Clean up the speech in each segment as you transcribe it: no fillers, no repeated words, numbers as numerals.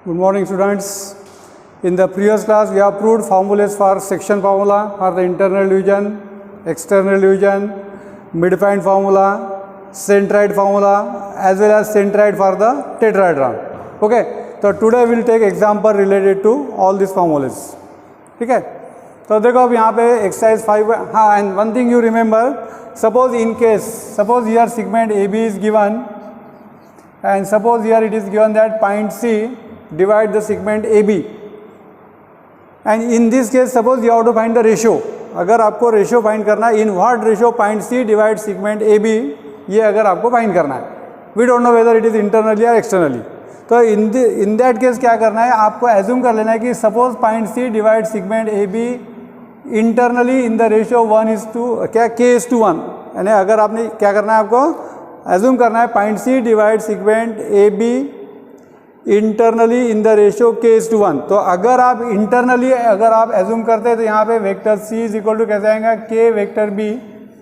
Good morning, students. In the previous class, we have proved formulas for section formula for the internal division, external division, midpoint formula, centroid formula, as well as centroid for the tetrahedron. Okay. So today we will take example related to all these formulas. ठीक है. तो देखो अब यहाँ पे exercise 5. हाँ, and one thing you remember. Suppose in case, suppose here segment AB is given, and suppose here it is given that point C divide the segment AB, and in this case suppose you have to find the ratio. अगर आपको ratio find करना है, in what ratio point C divide segment A B, ये अगर आपको find करना है, we don't know whether it is internally या एक्सटर्नली. तो इन दैट केस क्या करना है, आपको एज्यूम कर लेना है कि suppose point C divide segment A B internally in the ratio 1:, क्या k:1. यानी अगर आपने क्या करना है, आपको एज्यूम करना है point C divide segment A B internally in the ratio k:1. तो अगर आप इंटरनली अगर आप एज्यूम करते हैं तो यहाँ पे vector C is equal to कैसे आएगा, k वेक्टर बी,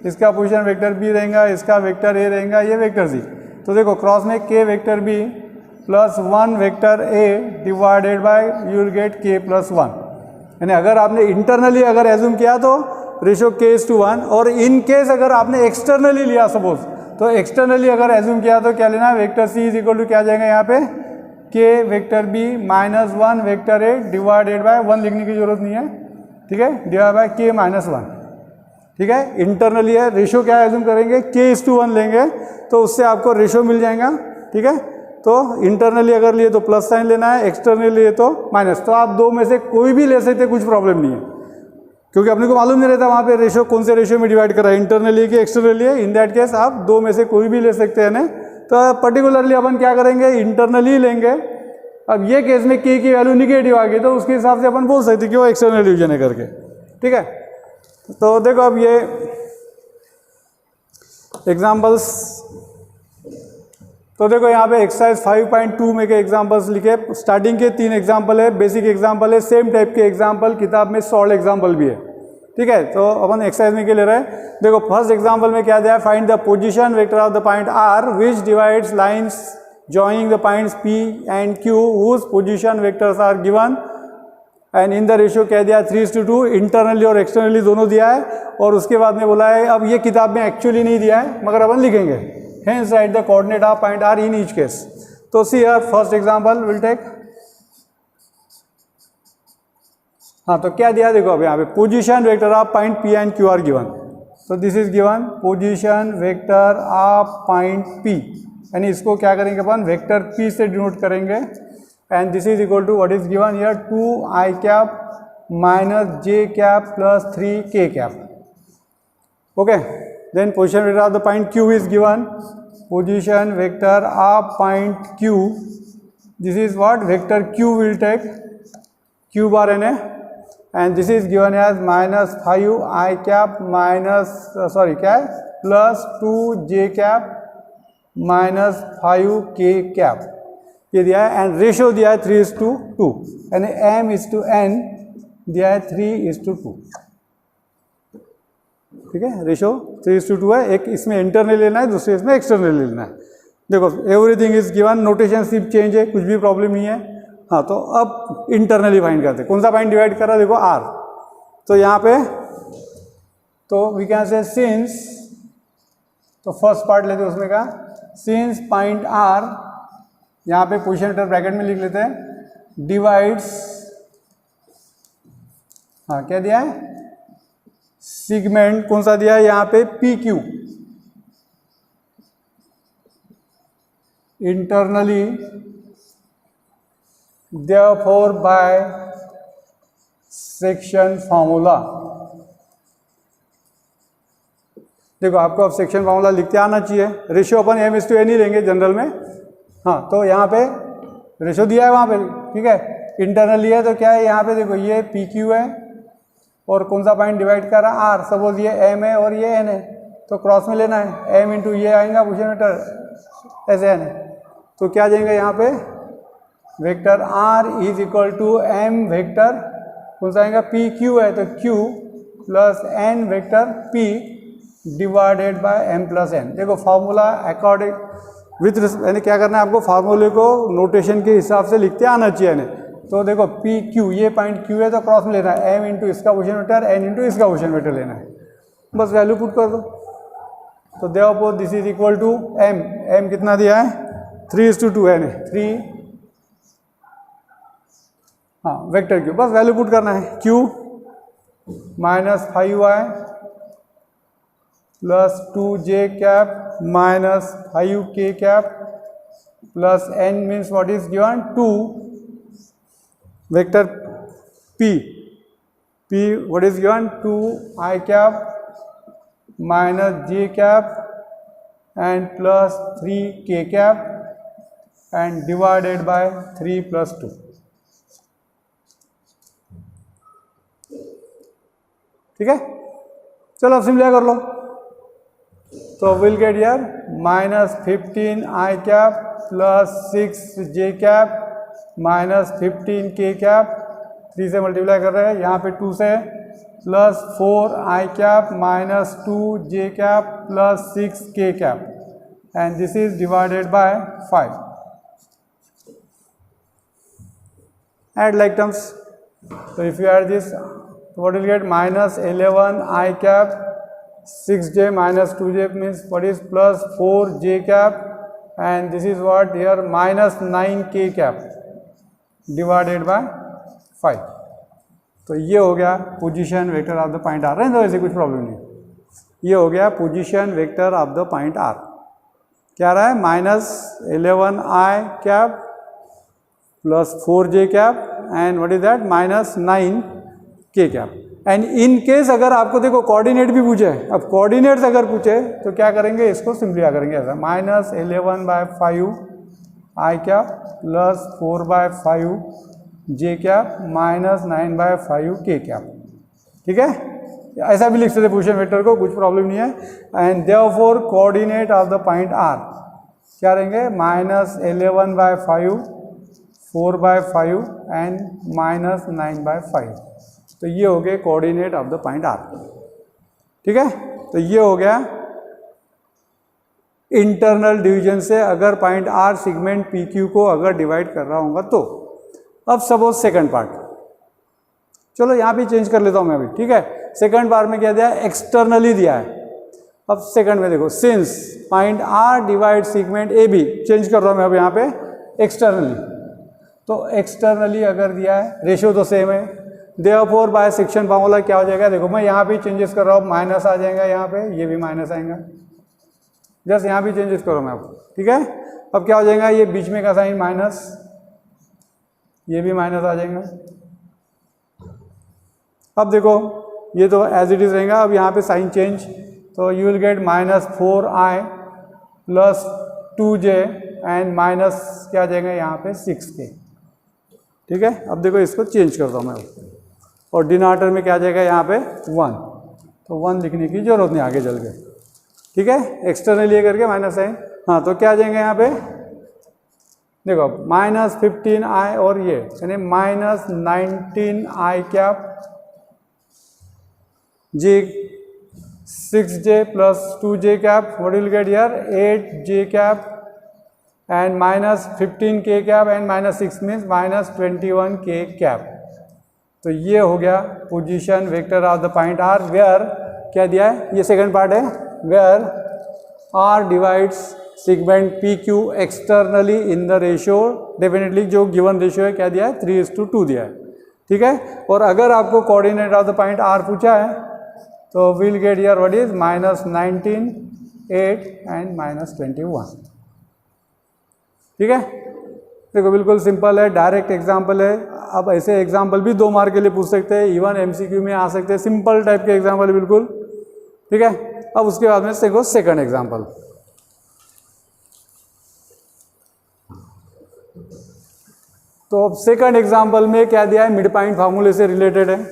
इसका पोजीशन वेक्टर बी रहेगा, इसका वेक्टर ए रहेगा, ये वेक्टर सी. तो देखो क्रॉस में k vector B plus 1 vector A divided by you will get k+1. यानी अगर आपने इंटरनली अगर एज्यूम किया तो रेशियो k:1, और इन केस अगर आपने एक्सटर्नली लिया सपोज, तो एक्सटर्नली अगर एज्यूम किया तो क्या लेना है, vector C is equal to क्या जाएगा यहाँ पे, k vector B minus 1 vector A divided by 1 लिखने की जरूरत नहीं है, ठीक है, डिवाइड बाय k-1. ठीक है, इंटरनली है, रेशियो क्या एज्यूम करेंगे, k:1 लेंगे तो उससे आपको रेशियो मिल जाएगा. ठीक है, तो इंटरनली अगर लिए तो प्लस साइन लेना है, एक्सटर्नली लिए तो माइनस. तो आप दो में से कोई भी ले सकते, कुछ प्रॉब्लम नहीं है, क्योंकि अपने को मालूम नहीं रहता वहाँ पे रेशियो कौन से रेशियो में डिवाइड कर रहा है, इंटरनली कि एक्सटर्नली है. इन दैट केस आप दो में से कोई भी ले सकते हैं ना. तो पर्टिकुलरली अपन क्या करेंगे, इंटरनली लेंगे. अब ये केस में k की वैल्यू निगेटिव आ गई तो उसके हिसाब से अपन बोल सकते कि वो एक्सटर्नल डिवीजन है करके. ठीक है, तो देखो अब ये एग्जाम्पल्स, तो देखो यहाँ पे एक्सरसाइज 5.2 में के एग्जाम्पल्स लिखे. स्टार्टिंग के 3 एग्जाम्पल है, बेसिक एग्जाम्पल है, सेम टाइप के एग्जाम्पल किताब में सॉल्व एग्जाम्पल भी है. ठीक है, तो अपन एक्सरसाइज में क्या ले रहे हैं, देखो फर्स्ट एग्जाम्पल में क्या दिया है, find the position vector of the point R which divides lines joining the points P and Q whose position vectors are given and in the ratio क्या दिया 3:2, इंटरनली और एक्सटर्नली दोनों दिया है. और उसके बाद में बोला है, अब ये किताब में एक्चुअली नहीं दिया है मगर अपन लिखेंगे, hence write the coordinate of point R in each case. तो see here first example will take. हाँ, तो क्या दिया देखो अब यहाँ पे position vector of point P and Q are given. तो this is given position vector of point P, यानी इसको क्या करेंगे अपन, वेक्टर P से डिनोट करेंगे. And this is equal to what is given here, 2i minus j plus 3k. Okay, then position vector of the point Q is given, position vector of point Q, this is what vector Q will take Q bar N A, and this is given as minus 5i minus sorry क्या है plus 2j minus 5k, ये दिया है. And ratio दिया है 3:2, यानी m:n दिया है 3:2. ठीक है, रेशियो 3:2 है. एक इसमें इंटरनल लेना है, दूसरे इसमें एक्सटर्नल लेना है. देखो एवरीथिंग इज गिवन, नोटेशन सिर्फ चेंज है, कुछ भी प्रॉब्लम नहीं है. हाँ, तो अब इंटरनली फाइंड करते हैं. कौन सा पॉइंट डिवाइड कर रहा है, देखो r. तो यहाँ पे तो वी कैन से सिंस, तो फर्स्ट पार्ट लेते हैं उसमें का, सिंस पॉइंट R, यहाँ पे पोजीशन वेक्टर ब्रैकेट में लिख लेते हैं, डिवाइड्स, हाँ क्या दिया है, सेगमेंट कौन सा दिया है यहाँ पे, PQ, internally therefore by section formula. देखो आपको अब सेक्शन फॉर्मूला लिखते आना चाहिए. रेशियो अपन m:n ही लेंगे जनरल में. हाँ, तो यहाँ पे रेशियो दिया है वहाँ पे, ठीक है, इंटरनली है तो क्या है यहाँ पे देखो ये PQ है और कौन सा पॉइंट डिवाइड कर रहा है R. सपोज ये m है और ये n है, तो क्रॉस में लेना है, m इंटू ये आएगा पोजीशन वेक्टर ऐसे n है. तो क्या जाएंगे यहाँ पे, vector R is equal to m vector कौन सा आएगा, PQ है तो Q plus n vector P divided by m plus n. देखो फॉर्मूला अकॉर्डिंग विथ यानी क्या करना है आपको, फार्मूले को नोटेशन के हिसाब से लिखते आना चाहिए यानी। तो देखो पी क्यू, ये पॉइंट क्यू है तो क्रॉस में लेना है, एम इंटू इसका पोजीशन वेक्टर, एन इंटू इसका पोजीशन वेक्टर लेना है, बस वैल्यू पुट कर दो। तो therefore this is equal to M, M कितना दिया है 3:2 है, 3 हाँ वेक्टर क्यू, बस वैल्यू पुट करना है, Q minus 5y plus 2j cap minus 5k cap plus n means what is given 2 vector p, what is given 2i cap minus j cap and plus 3k cap and divided bye 3 plus 2। ठीक है, चलो अब simplify कर लो। तो will get यार minus 15i cap plus 6j cap minus 15k cap, 3 से multiply कर रहे हैं, यहाँ पे 2 से, plus 4i cap minus 2j cap plus 6k cap and this is divided by 5। Add like terms, तो if you add this what will get minus 11i cap 6j minus 2j means what is plus 4j cap and this is what here minus 9k cap divided by 5। तो ये हो गया position vector of the point R, रहने दो ऐसे कुछ problem नहीं। ये हो गया position vector of the point R, क्या रहा है minus 11i cap plus 4j cap and what is that minus 9k cap. And in case अगर आपको देखो कोऑर्डिनेट भी पूछे, अब कोऑर्डिनेट्स अगर पूछे तो क्या करेंगे, इसको सिंपलीफाई करेंगे ऐसा, माइनस 11/5 आई कैप प्लस 4/5 जे कैप माइनस 9/5 के कैप। ठीक है, ऐसा भी लिख सकते पोजीशन वेक्टर को, कुछ प्रॉब्लम नहीं है। And therefore coordinate of the point R क्या रहेंगे, माइनस 11/5 4/5 एंड माइनस 9/5। तो ये हो गए coordinate of the point R. ठीक है, तो ये हो गया इंटरनल डिवीजन से अगर point R segment P Q को अगर डिवाइड कर रहा होगा तो। अब सपोज सेकंड पार्ट, चलो यहाँ पे चेंज कर लेता हूँ मैं अभी। ठीक है, सेकंड पार्ट में क्या दिया है, एक्सटर्नली दिया है। अब सेकंड में देखो, since point R divide segment A B, change कर रहा हूँ मैं अब यहाँ पे एक्सटर्नली। तो एक्सटर्नली अगर दिया है, रेशियो तो सेम है, देयरफॉर बाय सेक्शन फार्मूला क्या हो जाएगा, देखो मैं यहाँ भी चेंजेस कर रहा हूँ, माइनस आ जाएगा यहाँ पे, ये भी माइनस आएगा, जस्ट यहाँ भी चेंजेस करो मैं आपको। ठीक है, अब क्या हो जाएगा, ये बीच में का साइन माइनस, ये भी माइनस आ जाएगा। अब देखो ये तो एज इट इज रहेगा, अब यहाँ पे साइन चेंज, तो you will get minus 4i plus 2j and minus क्या आ जाएगा यहाँ पे 6k। ठीक है, अब देखो इसको चेंज करता हूँ मैं, और डिनोमिनेटर में क्या आ जाएगा यहाँ पे 1, तो 1 लिखने की जरूरत नहीं आगे चल के। ठीक है, एक्सटर्नल ये करके माइनस साइन, हाँ तो क्या आ जाएंगे यहाँ पे, देखो माइनस 15i और ये यानी माइनस 19i कैप जी 6j plus 2j cap, what will get here 8j cap and minus 15k cap and minus 6 means minus 21k cap. तो ये हो गया position vector of the point R where क्या दिया है, ये सेकंड पार्ट है, where R divides segment P Q externally in the ratio, definitely जो गिवन रेशियो है क्या दिया है 3:2 दिया है। ठीक है, और अगर आपको coordinate of the point R पूछा है तो will get here what is minus 19, 8 and minus 21। ठीक है, देखो बिल्कुल सिंपल है, डायरेक्ट एग्जाम्पल है। अब ऐसे एग्जाम्पल भी 2 मार्क के लिए पूछ सकते हैं, इवन एमसीक्यू में आ सकते हैं, सिंपल टाइप के एग्जाम्पल बिल्कुल। ठीक है, अब उसके बाद में देखो सेकंड एग्जाम्पल। तो अब सेकंड एग्जाम्पल में क्या दिया है, मिड पॉइंट फार्मूले से रिलेटेड है।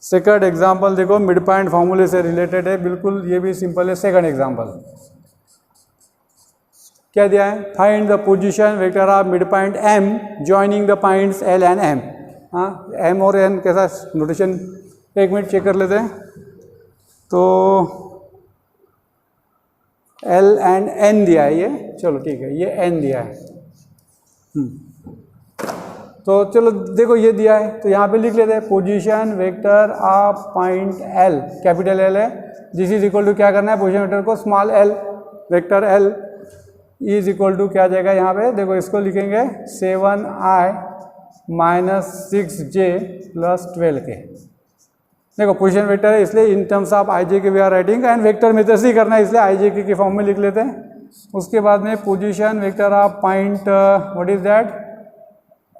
सेकंड एग्जाम्पल देखो मिड पॉइंट फार्मूले से रिलेटेड है, बिल्कुल ये भी सिंपल है। सेकंड एग्जाम्पल क्या दिया है, find the position vector of mid point M joining the points L and M. हाँ, एम और एन कैसा नोटेशन, एक मिनट चेक कर लेते हैं। तो L एंड N दिया है ये, चलो ठीक है, ये N दिया है। तो चलो देखो ये दिया है, तो यहाँ पे लिख लेते हैं position vector of point L, capital L है, दिस इज इक्वल टू क्या करना है, पोजीशन वेक्टर को small l, vector L is equal to क्या जाएगा यहाँ पे, देखो इसको लिखेंगे 7i minus 6j plus 12k। देखो पोजीशन वेक्टर है इसलिए in terms of I J K we are writing, and vector में तो ऐसे ही करना है इसलिए आई जे के फॉर्म में लिख लेते हैं। उसके बाद में position vector of point what is that,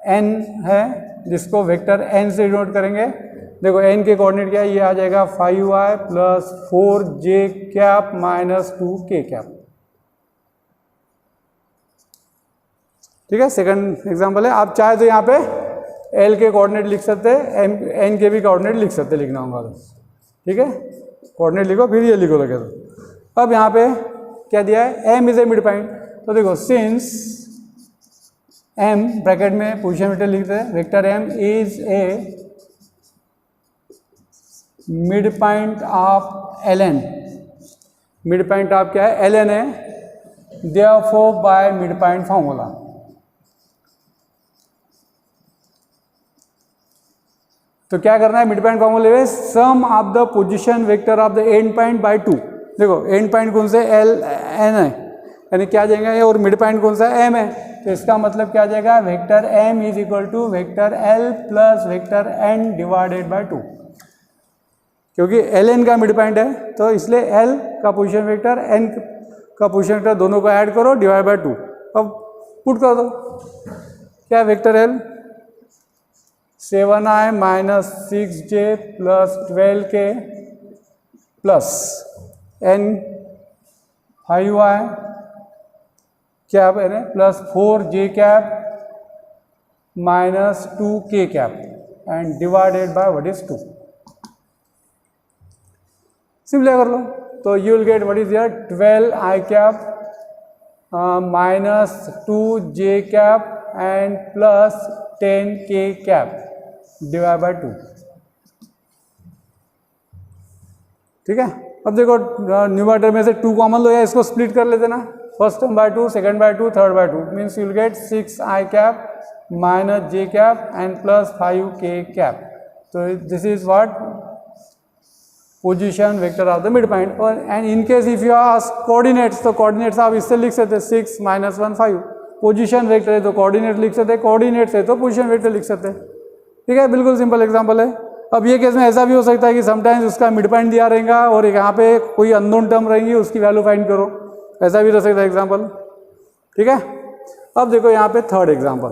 n है, जिसको वेक्टर n से डिनोट करेंगे। देखो n के कोऑर्डिनेट क्या है, ये आ जाएगा 5i plus 4j cap minus 2k cap. ठीक है, सेकंड एग्जांपल है। आप चाहे तो यहाँ पे L के कोऑर्डिनेट लिख सकते हैं, N के भी कोऑर्डिनेट लिख सकते हैं, लिखना होगा तो ठीक है, कोऑर्डिनेट लिखो फिर ये लिखो लगे तो। अब यहाँ पे क्या दिया है, M is a mid point, तो देखो सिंस M ब्रैकेट में पोजीशन वेक्टर लिखते हैं, vector M is a mid point of Ln, mid point of क्या है, Ln है, therefore by mid point formula. तो क्या करना है, मिड पॉइंट फॉर्मूले में sum of the position vector of the end point by 2। देखो एंड पॉइंट कौन से, L N है, यानी क्या जाएगा ये, और मिड पॉइंट कौन सा M है, तो इसका मतलब क्या जाएगा, vector M is equal to vector L plus vector N divided by 2, क्योंकि Ln का मिड पॉइंट है तो इसलिए L का पोजीशन वेक्टर N का पोजीशन वेक्टर दोनों को ऐड करो, डिवाइड बाय 2। अब पुट कर दो, क्या vector L 7i minus 6j plus 12k plus N 5i cap है plus 4j cap minus 2k cap and divided by what is 2। Simply कर लो तो you will get what is your 12i cap minus 2j cap and plus 10k cap divide by 2। ठीक है, अब देखो numerator में से 2 कॉमन लो, या इसको स्प्लिट कर लेते ना, first term by 2, second by 2, third by 2, means you will get 6i cap minus j cap and plus 5k cap. तो this is what position vector of the mid point. And in case if you ask coordinates, तो coordinates आप इससे लिख सकते हैं 6 minus 1 5। Position vector है तो coordinate लिख सकते हैं, कोऑर्डिनेट्स है तो पोजीशन वेक्टर लिख सकते हैं। ठीक है, बिल्कुल सिंपल एग्जांपल है। अब ये केस में ऐसा भी हो सकता है कि समटाइम्स उसका मिड पॉइंट दिया रहेगा और यहाँ पे कोई अननोन टर्म रहेंगी, उसकी वैल्यू फाइंड करो, ऐसा भी रह सकता है एग्जांपल। ठीक है, अब देखो यहाँ पे थर्ड एग्जांपल।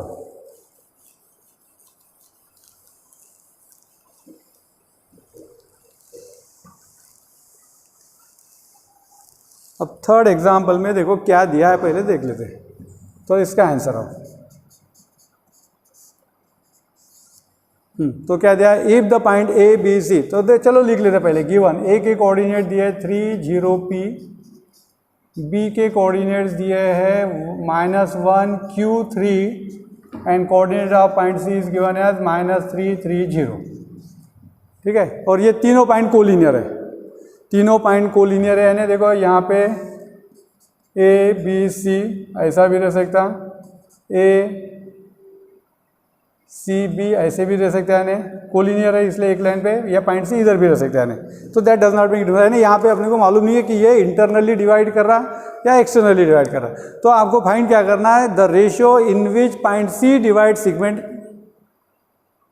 अब थर्ड एग्जांपल में देखो क्या दिया है, पहले देख लेते हैं तो इसका आंसर हो। तो क्या दिया है, if the point A B C, तो चलो लिख लेते पहले। गिवन ए के कोऑर्डिनेट दिए 3 0 p, बी के कोऑर्डिनेट्स दिए हैं -1 q 3 and coordinate of point C is given as -3 3 0। ठीक है, और ये तीनों पॉइंट कोलिनियर है, तीनों पॉइंट कोलिनियर है, यानी देखो यहाँ पे ए बी सी ऐसा भी रह सकता, ए सी बी ऐसे भी रह सकता है, कोलिनियर है इसलिए एक लाइन पे, या पॉइंट सी इधर भी रह सकता है। तो that does not make difference, यानी यहाँ पे अपने को मालूम नहीं है कि ये इंटरनली डिवाइड कर रहा या एक्सटर्नली डिवाइड कर रहा। तो आपको फाइंड क्या करना है, the ratio in which point C divide segment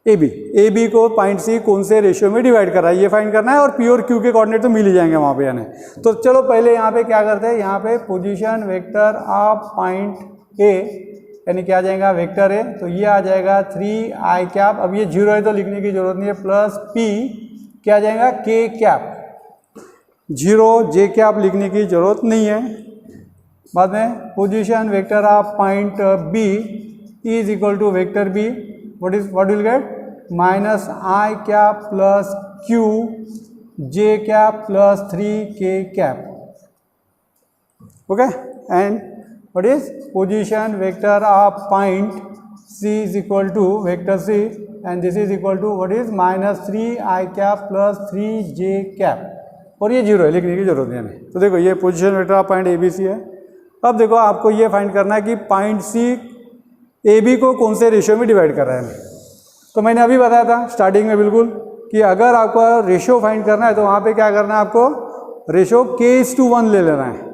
A B को पॉइंट सी कौन से रेशियो में डिवाइड कर रहा है ये फाइंड करना है, और पी और क्यू के कोऑर्डिनेट तो मिल ही जाएंगे वहाँ पे, यानी। तो चलो पहले यहाँ पे क्या करते हैं, यहाँ पे position vector of point A, यानी क्या आ जाएगा, वेक्टर है तो ये आ जाएगा 3i कैप, अब ये 0 है तो लिखने की जरूरत नहीं है, प्लस p क्या आ जाएगा k कैप, 0 j कैप लिखने की जरूरत नहीं है। बाद में position vector of point b is equal to vector b, what will get -i cap plus q j cap plus 3k cap. Okay, and what is position vector of point C is equal to vector C, and this is equal to what is -3i cap plus 3j cap, और ये 0 है, लिखने की जरूरत नहीं है। तो देखो ये position vector of point ABC है। अब देखो आपको ये फाइंड करना है कि पॉइंट C AB को कौन से रेशियो में डिवाइड कर रहा है। तो मैंने अभी बताया था स्टार्टिंग में बिल्कुल कि अगर आपको रेशियो फाइंड करना है तो वहाँ पे क्या करना है, आपको रेशियो K:1 ले लेना है।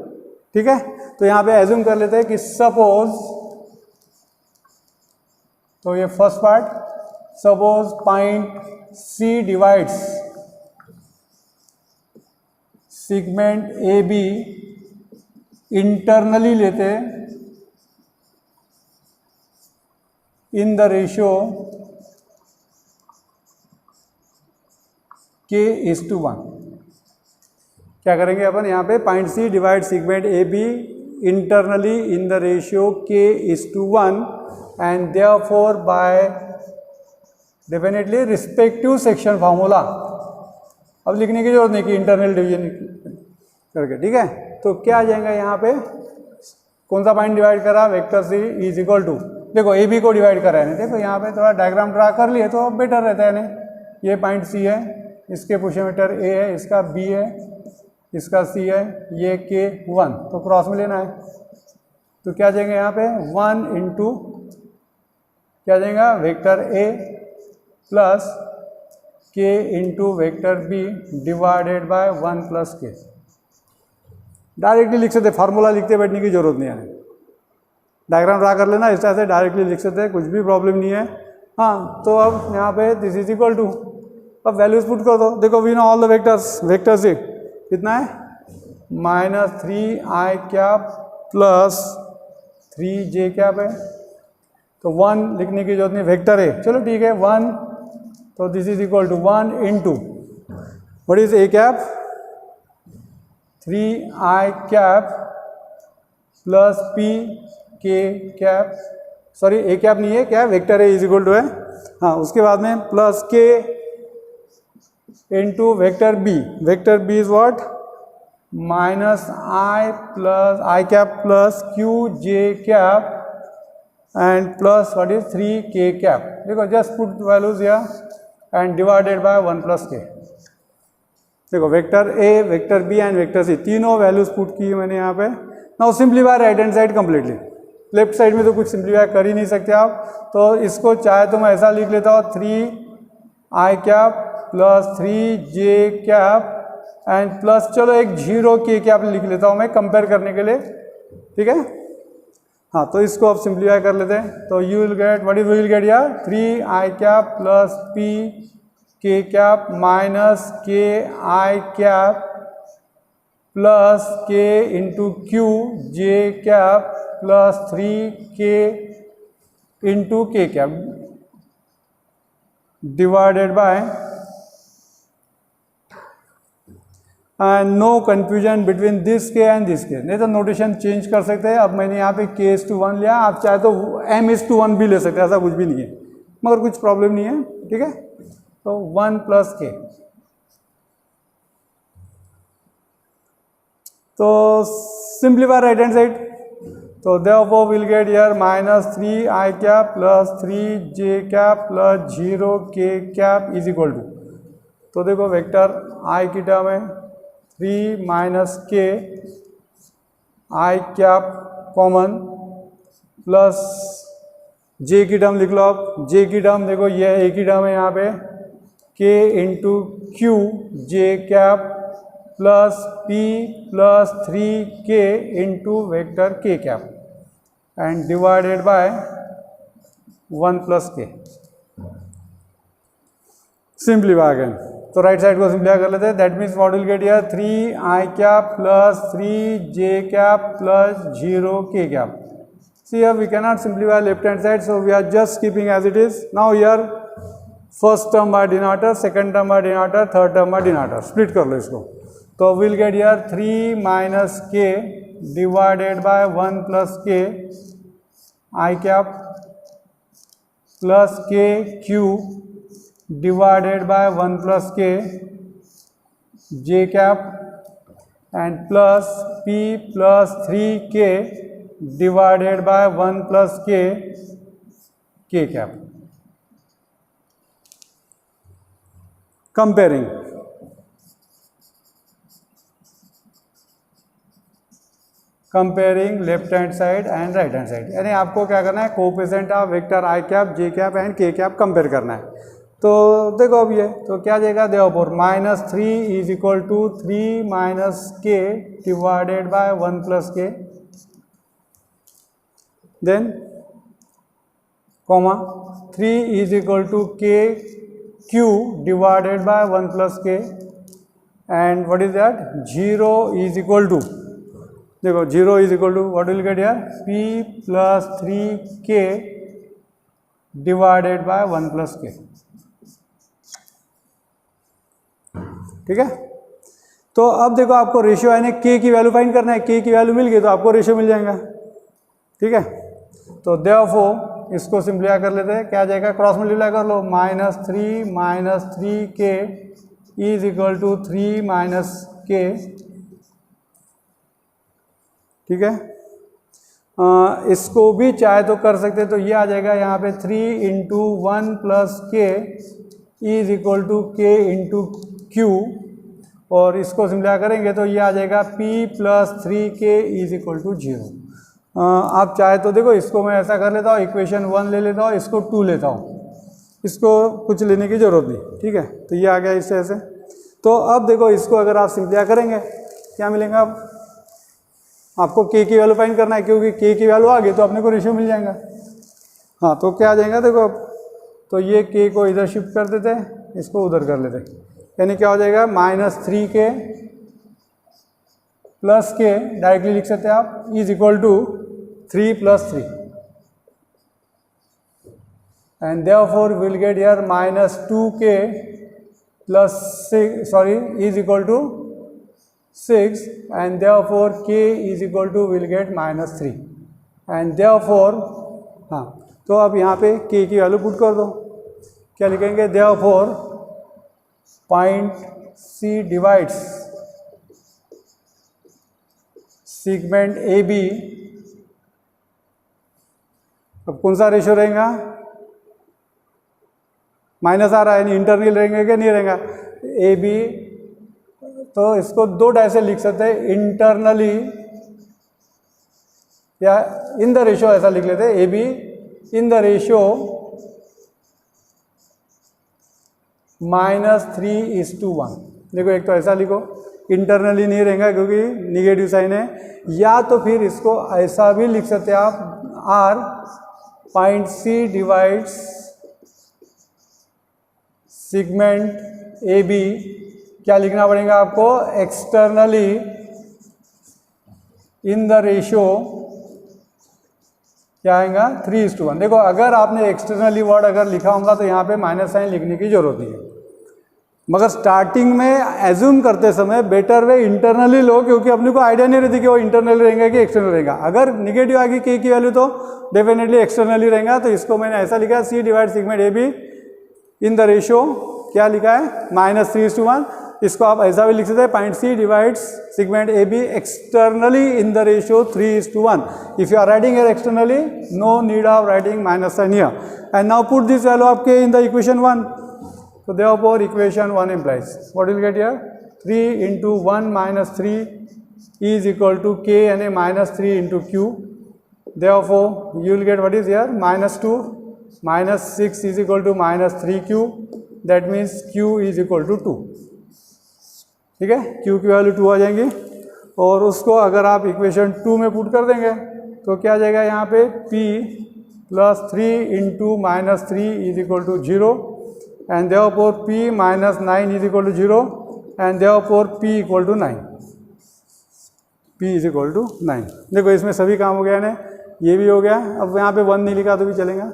ठीक है, तो यहाँ पे एज्यूम कर लेते हैं कि सपोज, तो ये first part, suppose point C divides segment AB internally लेते इन द रेशियो K:1। क्या करेंगे अपन यहाँ पे, point C divide segment AB internally in the ratio K:1 and therefore by definitely respective section formula. अब लिखने की जरूरत नहीं कि इंटरनल डिवीजन करके। ठीक है, तो क्या आ जाएगा यहाँ पे, कौन सा पॉइंट डिवाइड करा, vector C is equal to, देखो AB को डिवाइड करा है। देखो यहाँ पे थोड़ा डायग्राम ड्रा कर लिए तो बेटर रहता है। ये पॉइंट C है, इसके पोजीशन वेक्टर A है, इसका B है, इसका C है, ये K:1, तो क्रॉस में लेना है। तो क्या जाएंगे यहाँ पे 1 इंटू क्या जाएगा, vector A plus K into vector B divided by 1 plus K। Directly लिख सकते, फार्मूला लिखते बैठने की जरूरत नहीं है, डायग्राम ड्रा कर लेना, इस तरह से डायरेक्टली लिख सकते हैं, कुछ भी प्रॉब्लम नहीं है। हाँ, तो अब यहाँ पे दिस इज इक्वल टू, अब वैल्यूज पुट कर दो। देखो we know all the vectors, vector से कितना है, -3i cap plus 3j cap है, तो 1 लिखने की जरूरत नहीं, वेक्टर है, चलो ठीक है 1, तो this is equal to 1 into what is a cap, 3i cap plus p k cap, sorry a cap नहीं है, क्या वेक्टर है, इज इक्वल टू है, हाँ, उसके बाद में plus k into vector b, vector b is what, -i cap plus q j cap and plus what is 3k cap. देखो just put values here and divided by 1 plus k। देखो vector A, vector B and vector C, तीनों values put की मैंने यहाँ पे। Now simplify right hand side completely, left side में तो कुछ सिंप्लीफाई कर ही नहीं सकते आप, तो इसको चाहे तो मैं ऐसा लिख लेता हूँ 3i cap plus 3j cap and plus, चलो एक 0k कैप लिख लेता हूँ मैं कंपेयर करने के लिए। ठीक है, हाँ, तो इसको अब सिंप्लीफाई कर लेते हैं, तो you will get what is, we will get यार 3i cap plus p k cap minus ki cap plus k into q j cap plus 3k into k cap divided by, and no confusion between this K and this K. नहीं तो notation change कर सकते हैं। अब मैंने यहाँ पे K:1 लिया, आप चाहे तो M:1 भी ले सकते हैं, ऐसा कुछ भी नहीं है, मगर कुछ प्रॉब्लम नहीं है। ठीक है, तो 1 प्लस K, तो सिंप्लीफाई राइट हैंड साइड, तो therefore will get here -3i cap plus 3j cap plus 0k cap is equal to, तो देखो वेक्टर i की टर्म है 3 minus k i cap common plus j की term लिख लो आप, j की टर्म देखो ये है, a की टर्म है यहाँ पे k into q j cap plus p plus 3k into vector k cap and divided by 1 plus k। Simplify again, तो राइट साइड को सिंप्लीफाई कर लेते हैं, that means what will get here 3i cap plus 3j cap plus 0k cap. See here we cannot simplify left hand side, so we are just keeping as it is. Now here first term by denominator, second term by denominator, third term by denominator, split कर लो इसको, तो we'll get here 3 minus k divided by 1 plus k I cap plus k q divided by 1 plus k j cap and plus p plus 3k divided by 1 plus k cap. Comparing, comparing left hand side and right hand side, यानी आपको क्या करना है, coefficient of vector I cap J cap and K cap compare करना है। तो देखो अब ये तो क्या देगा, therefore -3 is equal to 3 minus K divided by 1 plus K, then comma 3 is equal to K Q divided by 1 plus K, and what is that, 0 is equal to, देखो 0 is equal to what will get here, p plus 3k divided by 1 plus K. ठीक है, तो अब देखो आपको ratio यानी k की value find करना है, k की वैल्यू मिल गई तो आपको रेशियो मिल जाएगा। ठीक है, तो देयरफॉर इसको सिंप्लीफाई कर लेते हैं, क्या जाएगा, क्रॉस मल्टीप्लाई कर लो, -3 minus 3k is equal to 3 minus K. ठीक है, इसको भी चाहे तो कर सकते, तो ये आ जाएगा यहाँ पे 3 into 1 plus K is equal to K into Q, और इसको सिंप्लीफाई करेंगे तो ये आ जाएगा p plus 3k is equal to 0। आप चाहे तो देखो इसको मैं ऐसा कर लेता हूँ, इक्वेशन 1 ले लेता हूँ, इसको 2 लेता हूँ, इसको कुछ लेने की ज़रूरत नहीं। ठीक है, तो ये आ गया इससे ऐसे। तो अब देखो इसको अगर आप सिंप्लीफाई करेंगे क्या मिलेगा, आपको k की वैल्यू फाइंड करना है, क्योंकि k की वैल्यू आ गई तो अपने को रेशियो मिल जाएगा। हाँ, तो क्या आ जाएगा देखो, तो ये k को इधर शिफ्ट कर देते हैं, इसको उधर कर लेते हैं, यानी क्या हो जाएगा, -3k प्लस के डायरेक्टली लिख सकते हैं आप, is equal to 3 plus 3, and therefore will get here -2k plus 6 sorry is equal to 6, and therefore k is equal to will get -3, and therefore हाँ, तो अब यहाँ पे k की वैल्यू पुट कर दो, क्या लिखेंगे, therefore point C divides segment AB, अब कौन सा रेशियो रहेगा, माइनस आ रहा है, यानी इंटरनल रहेंगे कि नहीं रहेगा, AB, तो इसको दो डाय से लिख सकते हैं, इंटरनली या इन द रेशियो, ऐसा लिख लेते हैं, ए बी इन द रेशियो -3:1। देखो एक तो ऐसा लिखो, इंटरनली नहीं रहेगा क्योंकि निगेटिव साइन है, या तो फिर इसको ऐसा भी लिख सकते हैं आप, R point C divides segment A B, क्या लिखना पड़ेगा आपको, एक्सटर्नली इन द रेशियो क्या आएगा, 3:1। देखो अगर आपने एक्सटर्नली वर्ड अगर लिखा होगा तो यहाँ पे माइनस साइन लिखने की जरूरत नहीं है, मगर स्टार्टिंग में एज्यूम करते समय बेटर वे इंटरनली लो, क्योंकि अपने को आइडिया नहीं रहती कि वो इंटरनली रहेंगे कि एक्सटर्नल रहेगा। अगर निगेटिव आ गई के की वैल्यू तो डेफिनेटली एक्सटर्नली रहेगा, तो इसको मैंने ऐसा लिखा है, C divide segment A B in the ratio, क्या लिखा है, -3:1। इसको आप ऐसा भी लिख सकते हैं, point C divides segment A B externally in the ratio 3:1। If you are writing here externally, no need of writing minus sign here, and now put this value आपके in the equation 1। So therefore equation 1 implies what will get here, 3 into 1 minus 3 is equal to k and a -3 into q. Therefore you will get what is here, -2 minus 6 is equal to -3q, that means q is equal to 2। ठीक है, q की value 2 आ जाएंगी, और उसको अगर आप equation 2 में put कर देंगे तो क्या आ जाएगा, यहाँ पे p plus 3 into -3 is equal to 0, and therefore p minus 9 is equal to 0, and therefore p equal to 9, p is equal to 9। देखो इसमें सभी काम हो गया ना, ये भी हो गया, अब यहाँ पे 1 नहीं लिखा तो भी चलेगा।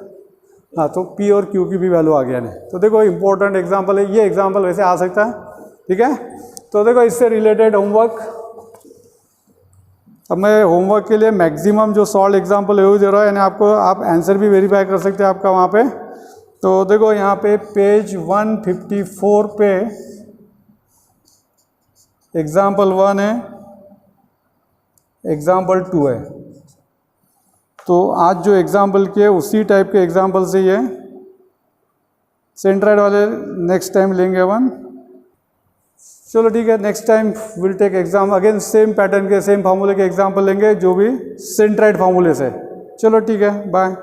हाँ, तो p और q की भी वैल्यू आ गया ना, तो देखो इंपॉर्टेंट एग्जांपल है, ये एग्जांपल वैसे आ सकता है। ठीक है, तो देखो इससे रिलेटेड होमवर्क, अब मैं होमवर्क के लिए मैक्सिमम जो सॉल्व एग्जाम्पल है वो दे रहा है, यानी आपको आप आंसर भी वेरीफाई कर सकते हैं आपका वहाँ पे। तो देखो यहाँ पे पेज 154 पे एग्जाम्पल 1 है, एग्जाम्पल 2 है, तो आज जो एग्जाम्पल किए उसी टाइप के एग्जाम्पल से ये सेंट्राइड वाले नेक्स्ट टाइम लेंगे अपन। चलो ठीक है, next time will take exam again same pattern के सेम फार्मूले के एग्जाम्पल लेंगे जो भी सेंट्राइड फार्मूले से। चलो ठीक है, बाय।